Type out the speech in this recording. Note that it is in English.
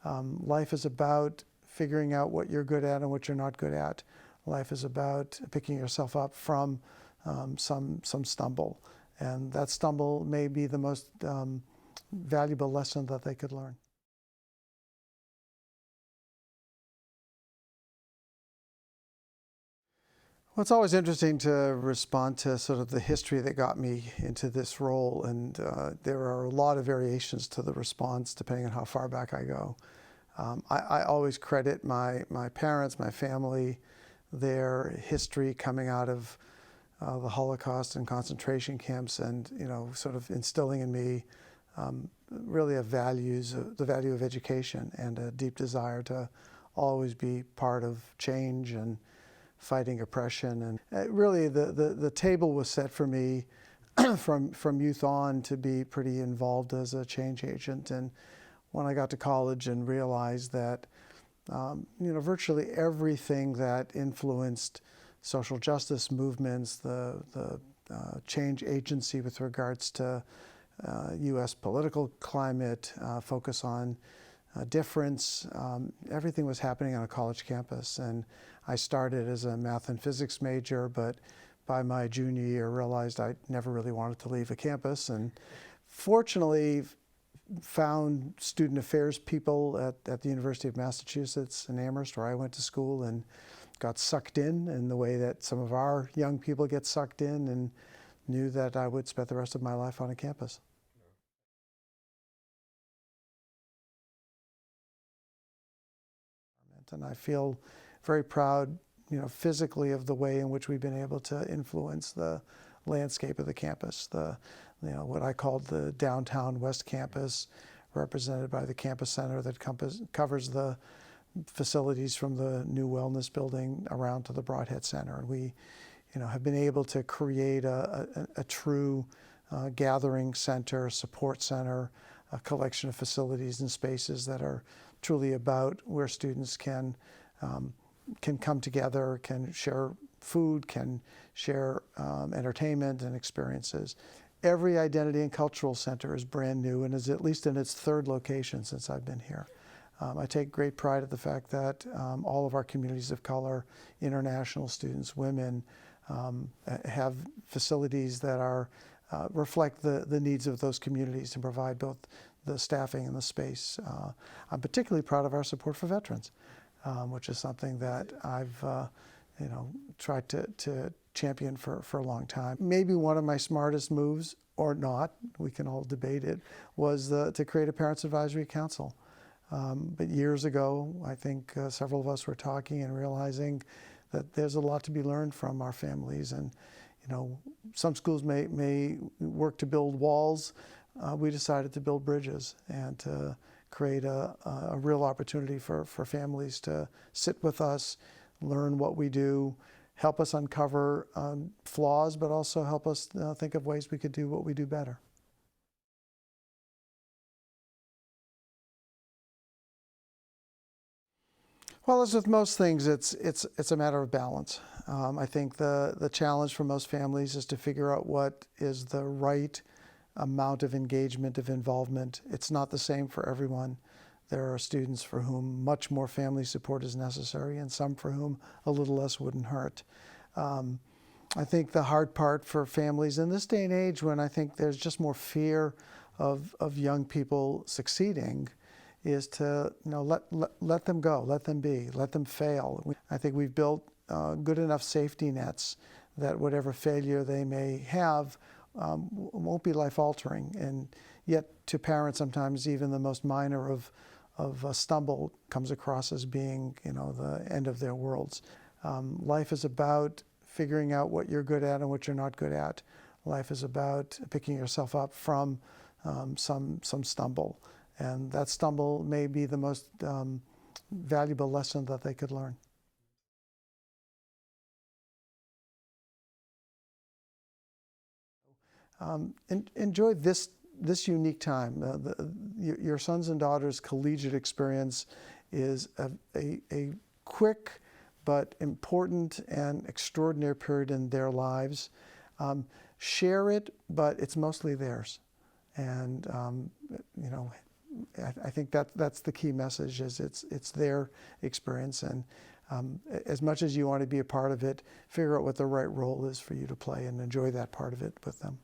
Life is about figuring out what you're good at and what you're not good at. Life is about picking yourself up from some stumble. And that stumble may be the most valuable lesson that they could learn. Well, it's always interesting to respond to sort of the history that got me into this role, and there are a lot of variations to the response depending on how far back I go. I always credit my parents, my family, their history coming out of the Holocaust and concentration camps, and sort of instilling in me really the value of education and a deep desire to always be part of change and fighting oppression. And really the table was set for me from youth on to be pretty involved as a change agent. And when I got to college and realized that virtually everything that influenced social justice movements, the change agency with regards to U.S. political climate, focus on difference, everything was happening on a college campus. And I started as a math and physics major, but by my junior year realized I never really wanted to leave a campus, and fortunately found student affairs people at the University of Massachusetts in Amherst, where I went to school, and got sucked in the way that some of our young people get sucked in, and knew that I would spend the rest of my life on a campus. And I feel very proud, physically, of the way in which we've been able to influence the landscape of the campus. What I called the downtown West Campus, represented by the campus center that covers the facilities from the new wellness building around to the Broadhead Center. And we, have been able to create a true gathering center, support center, a collection of facilities and spaces that are truly about where students can come together, can share food, can share entertainment and experiences. Every identity and cultural center is brand new and is at least in its third location since I've been here. I take great pride at the fact that all of our communities of color, international students, women, have facilities that reflect the needs of those communities and provide both the staffing and the space. I'm particularly proud of our support for veterans, which is something that I've tried to champion for a long time. Maybe one of my smartest moves, or not, we can all debate it, was to create a Parents Advisory Council. But years ago, I think several of us were talking and realizing that there's a lot to be learned from our families. And some schools may work to build walls. We decided to build bridges and to create a real opportunity for families to sit with us, learn what we do, help us uncover flaws, but also help us think of ways we could do what we do better. Well, as with most things, it's a matter of balance. I think the challenge for most families is to figure out what is the right amount of engagement, of involvement. It's not the same for everyone. There are students for whom much more family support is necessary, and some for whom a little less wouldn't hurt. I think the hard part for families in this day and age, when I think there's just more fear of young people succeeding, is to let them go, let them be, let them fail. I think we've built good enough safety nets that whatever failure they may have won't be life-altering. And yet, to parents, sometimes even the most minor of a stumble comes across as being, the end of their worlds. Life is about figuring out what you're good at and what you're not good at. Life is about picking yourself up from some stumble. And that stumble may be the most valuable lesson that they could learn. Enjoy this unique time. Your sons and daughters' collegiate experience is a quick but important and extraordinary period in their lives. Share it, but it's mostly theirs. And I think that's the key message, is it's their experience, and as much as you want to be a part of it, figure out what the right role is for you to play and enjoy that part of it with them.